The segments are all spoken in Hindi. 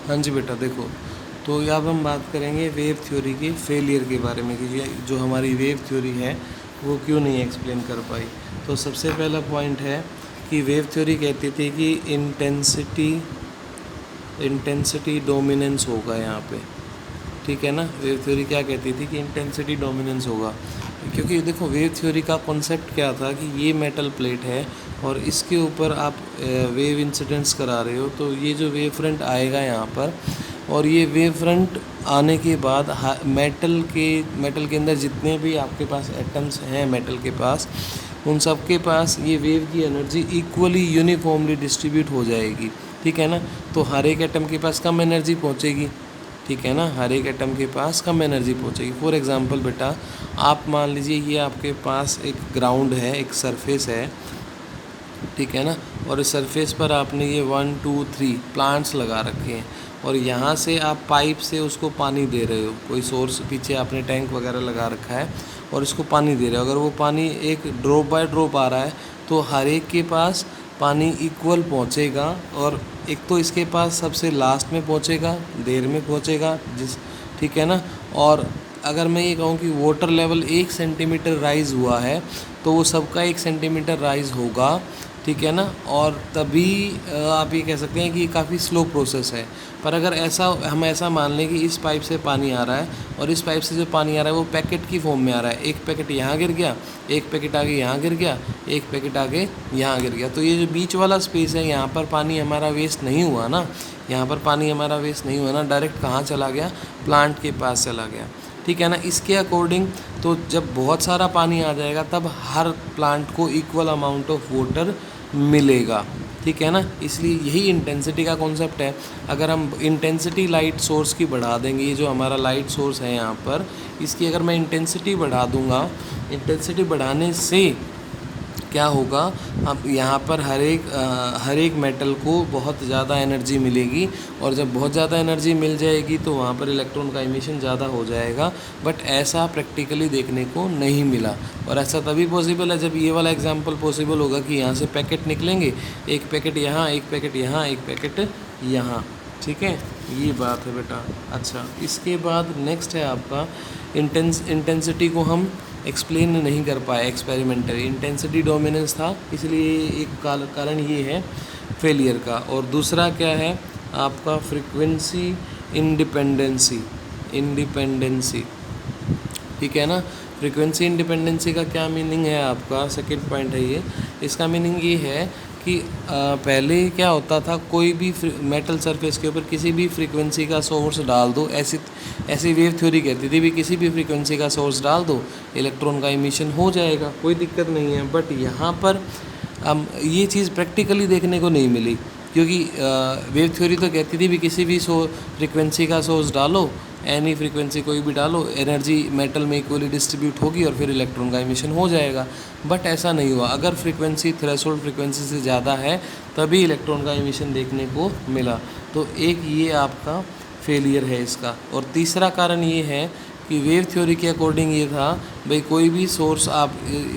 हाँ जी बेटा, देखो तो अब हम बात करेंगे वेव थ्योरी के फेलियर के बारे में कि ये जो हमारी वेव थ्योरी है वो क्यों नहीं एक्सप्लेन कर पाई। तो सबसे पहला पॉइंट है कि वेव थ्योरी कहती थी कि इंटेंसिटी डोमिनेंस होगा यहाँ पे, ठीक है ना। वेव थ्योरी क्या कहती थी कि इंटेंसिटी डोमिनेंस होगा, क्योंकि देखो वेव थ्योरी का कॉन्सेप्ट क्या था कि ये मेटल प्लेट है और इसके ऊपर आप वेव इंसिडेंस करा रहे हो, तो ये जो वेव फ्रंट आएगा यहाँ पर, और ये वेव फ्रंट आने के बाद मेटल के अंदर जितने भी आपके पास एटम्स हैं मेटल के पास, उन सब के पास ये वेव की एनर्जी इक्वली यूनिफॉर्मली डिस्ट्रीब्यूट हो जाएगी, ठीक है ना। तो हर एक एटम के पास कम एनर्जी पहुँचेगी, ठीक है ना, हर एक एटम के पास कम एनर्जी पहुंचेगी। फॉर एग्जांपल बेटा, आप मान लीजिए ये आपके पास एक ग्राउंड है, एक सरफेस है, ठीक है ना, और इस सरफेस पर आपने ये 1 2 3 प्लांट्स लगा रखे हैं और यहाँ से आप पाइप से उसको पानी दे रहे हो, कोई सोर्स पीछे आपने टैंक वगैरह लगा रखा है और इसको पानी दे रहे हो। अगर वो पानी एक ड्रॉप बाय ड्रॉप आ रहा है तो हर एक के पास पानी इक्वल पहुँचेगा, और एक तो इसके पास सबसे लास्ट में पहुँचेगा, देर में पहुँचेगा ठीक है ना। और अगर मैं ये कहूँ कि वाटर लेवल 1 सेंटीमीटर राइज़ हुआ है तो वो सबका 1 सेंटीमीटर राइज़ होगा, ठीक है ना। और तभी आप ये कह सकते हैं कि काफ़ी स्लो प्रोसेस है। पर अगर हम ऐसा मान लें कि इस पाइप से पानी आ रहा है और इस पाइप से जो पानी आ रहा है वो पैकेट की फॉर्म में आ रहा है, एक पैकेट यहाँ गिर गया, एक पैकेट आगे यहाँ गिर गया, एक पैकेट आगे यहाँ गिर गया, तो ये जो बीच वाला स्पेस है यहाँ पर पानी हमारा वेस्ट नहीं हुआ ना, यहाँ पर पानी हमारा वेस्ट नहीं हुआ ना, डायरेक्ट कहाँ चला गया, प्लांट के पास चला गया, ठीक है ना। इसके अकॉर्डिंग तो जब बहुत सारा पानी आ जाएगा तब हर प्लांट को इक्वल अमाउंट ऑफ वाटर मिलेगा, ठीक है ना। इसलिए यही इंटेंसिटी का कॉन्सेप्ट है। अगर हम इंटेंसिटी लाइट सोर्स की बढ़ा देंगे, ये जो हमारा लाइट सोर्स है यहाँ पर, इसकी अगर मैं इंटेंसिटी बढ़ा दूँगा, इंटेंसिटी बढ़ाने से क्या होगा, अब यहाँ पर हर एक मेटल को बहुत ज़्यादा एनर्जी मिलेगी, और जब बहुत ज़्यादा एनर्जी मिल जाएगी तो वहाँ पर इलेक्ट्रॉन का इमिशन ज़्यादा हो जाएगा। बट ऐसा प्रैक्टिकली देखने को नहीं मिला, और ऐसा तभी पॉसिबल है जब ये वाला एग्जांपल पॉसिबल होगा कि यहाँ से पैकेट निकलेंगे, एक पैकेट यहाँ, एक पैकेट यहाँ, एक पैकेट यहाँ, ठीक है, ये बात है बेटा। अच्छा, इसके बाद नेक्स्ट है आपका इंटेंसिटी को हम एक्सप्लेन नहीं कर पाए एक्सपेरिमेंटली, इंटेंसिटी डोमिनेंस था, इसलिए एक कारण ये है फेलियर का। और दूसरा क्या है आपका, फ्रीक्वेंसी इंडिपेंडेंसी, ठीक है ना। फ्रीक्वेंसी इंडिपेंडेंसी का क्या मीनिंग है आपका, सेकंड पॉइंट है ये। इसका मीनिंग ये है कि पहले क्या होता था, कोई भी मेटल सरफेस के ऊपर किसी भी फ्रीक्वेंसी का सोर्स डाल दो, ऐसी वेव थ्योरी कहती थी भी किसी भी फ्रीक्वेंसी का सोर्स डाल दो, इलेक्ट्रॉन का इमिशन हो जाएगा, कोई दिक्कत नहीं है। बट यहाँ पर ये चीज़ प्रैक्टिकली देखने को नहीं मिली, क्योंकि वेव थ्योरी तो कहती थी भी किसी भी फ्रीक्वेंसी का सोर्स डालो, एनी फ्रीक्वेंसी कोई भी डालो, एनर्जी मेटल में इक्वली डिस्ट्रीब्यूट होगी और फिर इलेक्ट्रॉन का इमिशन हो जाएगा। बट ऐसा नहीं हुआ, अगर फ्रीक्वेंसी थ्रेशोल्ड फ्रीक्वेंसी से ज़्यादा है तभी इलेक्ट्रॉन का इमिशन देखने को मिला। तो एक ये आपका फेलियर है इसका। और तीसरा कारण ये है कि वेव थ्योरी के अकॉर्डिंग ये था भाई, कोई भी सोर्स आप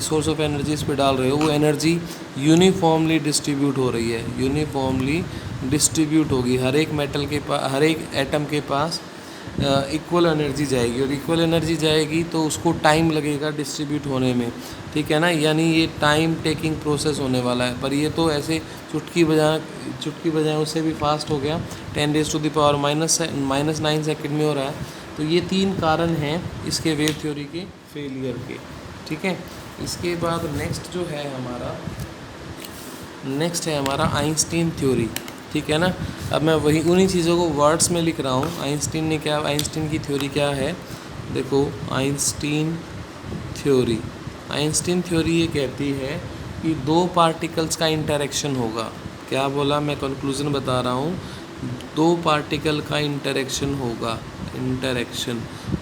सोर्स ऑफ एनर्जी इस पर डाल रहे हो, वो एनर्जी यूनिफॉर्मली डिस्ट्रीब्यूट हो रही है, यूनिफॉर्मली डिस्ट्रीब्यूट होगी, हर एक मेटल के पास, हर एक एटम के पास इक्वल एनर्जी जाएगी, और इक्वल एनर्जी जाएगी तो उसको टाइम लगेगा डिस्ट्रीब्यूट होने में, ठीक है ना। यानी ये टाइम टेकिंग प्रोसेस होने वाला है। पर ये तो ऐसे चुटकी बजाए उससे भी फास्ट हो गया, 10⁻⁻⁹ सेकेंड में हो रहा है। तो ये 3 कारण हैं इसके वेव थ्योरी के फेलियर के, ठीक है। इसके बाद नेक्स्ट है हमारा आइंस्टीन थ्योरी, ठीक है ना। अब मैं वही उन्हीं चीज़ों को वर्ड्स में लिख रहा हूँ। आइंस्टीन की थ्योरी क्या है, देखो आइंस्टीन थ्योरी ये कहती है कि 2 पार्टिकल्स का इंटरेक्शन होगा। क्या बोला, मैं कंक्लूजन बता रहा हूँ, 2 पार्टिकल का इंटरेक्शन होगा,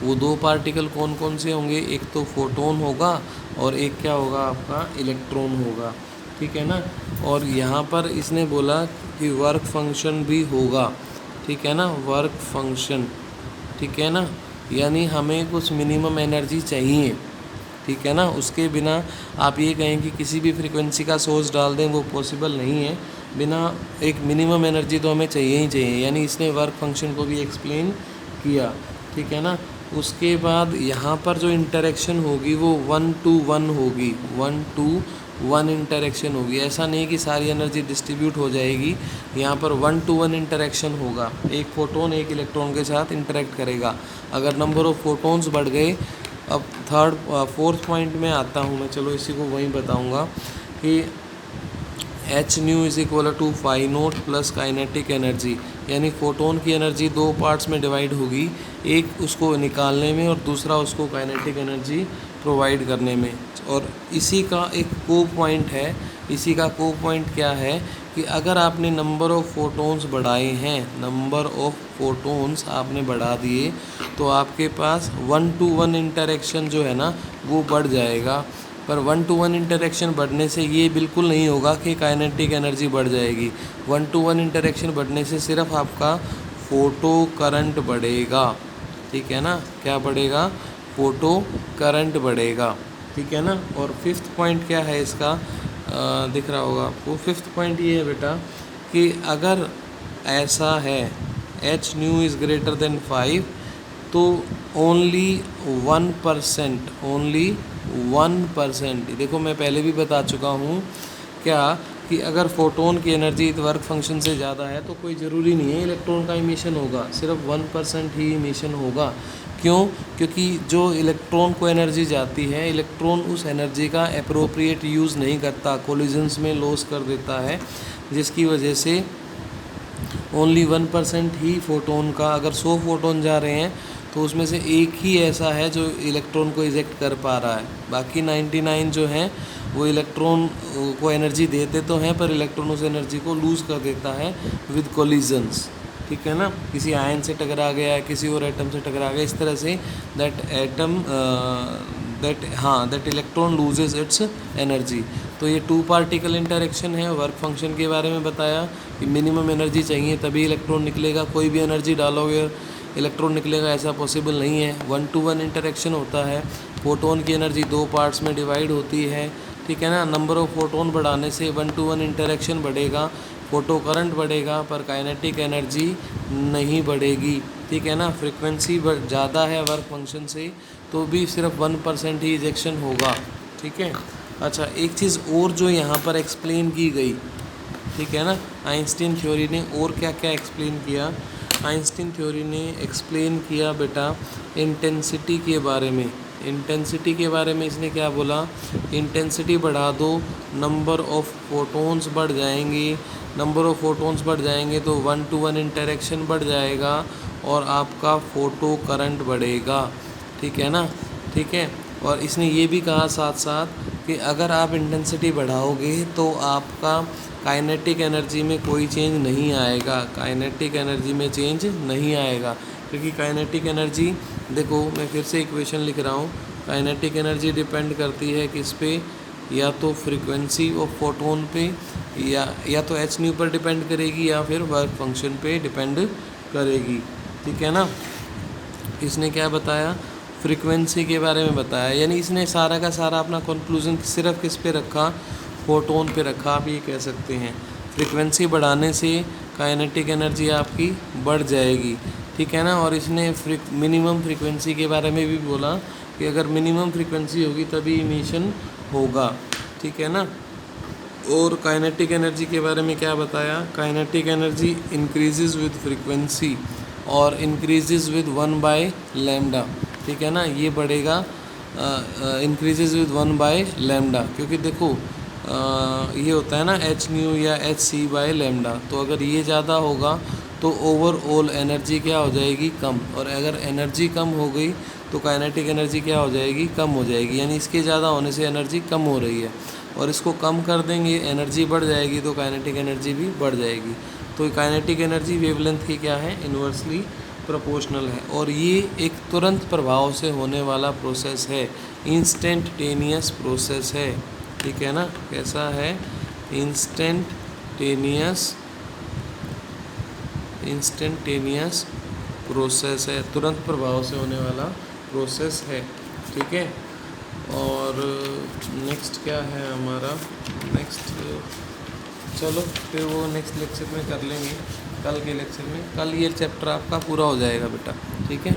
वो 2 पार्टिकल कौन कौन से होंगे, एक तो फोटोन होगा और एक क्या होगा आपका, इलेक्ट्रॉन होगा, ठीक है ना। और यहाँ पर इसने बोला कि वर्क फंक्शन भी होगा, ठीक है ना, वर्क फंक्शन, ठीक है ना। यानी हमें कुछ मिनिमम एनर्जी चाहिए, ठीक है ना, उसके बिना आप ये कहें कि किसी भी फ्रीक्वेंसी का सोर्स डाल दें वो पॉसिबल नहीं है। बिना एक मिनिमम एनर्जी तो हमें चाहिए ही चाहिए, यानी इसने वर्क फंक्शन को भी एक्सप्लेन किया, ठीक है ना। उसके बाद यहाँ पर जो इंटरेक्शन होगी वो 1 to 1 होगी, 1 to 1 इंटरेक्शन होगी। ऐसा नहीं कि सारी एनर्जी डिस्ट्रीब्यूट हो जाएगी, यहाँ पर 1 to 1 इंटरेक्शन होगा। एक फोटोन एक इलेक्ट्रॉन के साथ इंटरेक्ट करेगा। अगर नंबर ऑफ़ फोटोन्स बढ़ गए, अब फोर्थ पॉइंट में आता हूँ मैं, चलो इसी को वहीं बताऊँगा कि h nu is equal to phi naught plus kinetic energy, यानी फोटोन की एनर्जी दो पार्ट्स में डिवाइड होगी, एक उसको निकालने में और दूसरा उसको काइनेटिक एनर्जी प्रोवाइड करने में। और इसी का एक को पॉइंट है, इसी का को पॉइंट क्या है कि अगर आपने नंबर ऑफ़ फोटोन्स बढ़ाए हैं, नंबर ऑफ़ फोटोन्स आपने बढ़ा दिए, तो आपके पास 1 to 1 इंटरेक्शन जो है ना वो बढ़ जाएगा। पर 1 to 1 इंटरेक्शन बढ़ने से ये बिल्कुल नहीं होगा कि काइनेटिक एनर्जी बढ़ जाएगी। 1 to 1 इंटरेक्शन बढ़ने से सिर्फ आपका फ़ोटो करंट बढ़ेगा, ठीक है ना। क्या बढ़ेगा? फ़ोटो करंट बढ़ेगा, ठीक है ना। और फिफ्थ पॉइंट क्या है इसका, दिख रहा होगा आपको। फिफ्थ पॉइंट ये है बेटा कि अगर ऐसा है H nu is greater than 5, तो ओनली 1%, ओनली 1%, देखो मैं पहले भी बता चुका हूँ क्या कि अगर फोटोन की एनर्जी वर्क फंक्शन से ज़्यादा है तो कोई ज़रूरी नहीं है इलेक्ट्रॉन का इमिशन होगा, सिर्फ 1% ही इमिशन होगा। क्यों? क्योंकि जो इलेक्ट्रॉन को एनर्जी जाती है, इलेक्ट्रॉन उस एनर्जी का एप्रोप्रिएट यूज़ नहीं करता, कोलिजन्स में लॉस कर देता है, जिसकी वजह से ओनली 1% ही फोटोन का, अगर 100 फोटोन जा रहे हैं तो उसमें से एक ही ऐसा है जो इलेक्ट्रॉन को इजेक्ट कर पा रहा है। बाकी 99 जो हैं वो इलेक्ट्रॉन को एनर्जी देते तो हैं, पर इलेक्ट्रॉन उस एनर्जी को लूज़ कर देता है विद कोलिजन्स, ठीक है ना। किसी आयन से टकरा गया, किसी और एटम से टकरा गया, इस तरह say that electron loses it's energy. तो ये 2 पार्टिकल इंटरेक्शन है। वर्क फंक्शन के बारे में बताया कि मिनिमम एनर्जी चाहिए तभी इलेक्ट्रॉन निकलेगा, कोई भी एनर्जी डालोगे इलेक्ट्रॉन निकलेगा ऐसा पॉसिबल नहीं है। 1 to 1 इंटरेक्शन होता है। फोटोन की एनर्जी 2 पार्ट्स में डिवाइड होती है, ठीक है ना। नंबर ऑफ़ फोटोन बढ़ाने से 1 to 1 इंटरेक्शन बढ़ेगा, फोटो करंट बढ़ेगा, पर काइनेटिक एनर्जी नहीं बढ़ेगी, ठीक है ना। फ्रीक्वेंसी ज़्यादा है वर्क फंक्शन से तो भी सिर्फ 1% ही इजेक्शन होगा, ठीक है। अच्छा, एक चीज़ और जो यहाँ पर एक्सप्लेन की गई, ठीक है ना, आइंस्टीन थ्योरी ने और क्या क्या एक्सप्लेन किया। आइंस्टीन थ्योरी ने एक्सप्लेन किया बेटा इंटेंसिटी के बारे में। इंटेंसिटी के बारे में इसने क्या बोला, इंटेंसिटी बढ़ा दो, नंबर ऑफ़ फोटोन्स बढ़ जाएंगे, नंबर ऑफ़ फोटोन्स बढ़ जाएंगे तो 1 to 1 इंटरेक्शन बढ़ जाएगा और आपका फ़ोटो करंट बढ़ेगा, ठीक है ना, ठीक है। और इसने ये भी कहा साथ साथ कि अगर आप इंटेंसिटी बढ़ाओगे तो आपका काइनेटिक एनर्जी में कोई चेंज नहीं आएगा, काइनेटिक एनर्जी में चेंज नहीं आएगा, क्योंकि काइनेटिक एनर्जी, देखो मैं फिर से इक्वेशन लिख रहा हूँ, काइनेटिक एनर्जी डिपेंड करती है किस पे, या तो फ्रीक्वेंसी ऑफ फोटोन पे, या तो एच न्यू पर डिपेंड करेगी, या फिर वर्क फंक्शन पे डिपेंड करेगी, ठीक है ना। इसने क्या बताया, फ्रीक्वेंसी के बारे में बताया, यानी इसने सारा का सारा अपना कंक्लूजन सिर्फ किस पे रखा, फोटोन पे रखा, आप ये कह सकते हैं। फ्रीक्वेंसी बढ़ाने से काइनेटिक एनर्जी आपकी बढ़ जाएगी, ठीक है ना। और इसने मिनिमम फ्रीक्वेंसी के बारे में भी बोला कि अगर मिनिमम फ्रीक्वेंसी होगी तभी इमिशन होगा, ठीक है ना। और काइनेटिक एनर्जी के बारे में क्या बताया, kinetic energy increases with frequency और इंक्रीजेज विद 1/λ, ठीक है ना। ये बढ़ेगा, इंक्रीजेज विद 1/λ, क्योंकि देखो ये होता है ना एच न्यू या hc/λ, तो अगर ये ज़्यादा होगा तो ओवरऑल एनर्जी क्या हो जाएगी, कम। और अगर एनर्जी कम हो गई तो काइनेटिक एनर्जी क्या हो जाएगी, कम हो जाएगी, यानी इसके ज़्यादा होने से एनर्जी कम हो रही है, और इसको कम कर देंगे एनर्जी बढ़ जाएगी, तो काइनेटिक एनर्जी भी बढ़ जाएगी। तो काइनेटिक एनर्जी वेवलेंथ की क्या है, इन्वर्सली प्रोपोर्शनल है। और ये एक तुरंत प्रभाव से होने वाला प्रोसेस है, इंस्टेंटेनियस प्रोसेस है, ठीक है ना। कैसा है, इंस्टेंटेनियस प्रोसेस है, तुरंत प्रभाव से होने वाला प्रोसेस है, ठीक है। और नेक्स्ट क्या है हमारा, नेक्स्ट चलो फिर वो नेक्स्ट लेक्चर में कर लेंगे, कल के लेक्चर में। कल ये चैप्टर आपका पूरा हो जाएगा बेटा, ठीक है।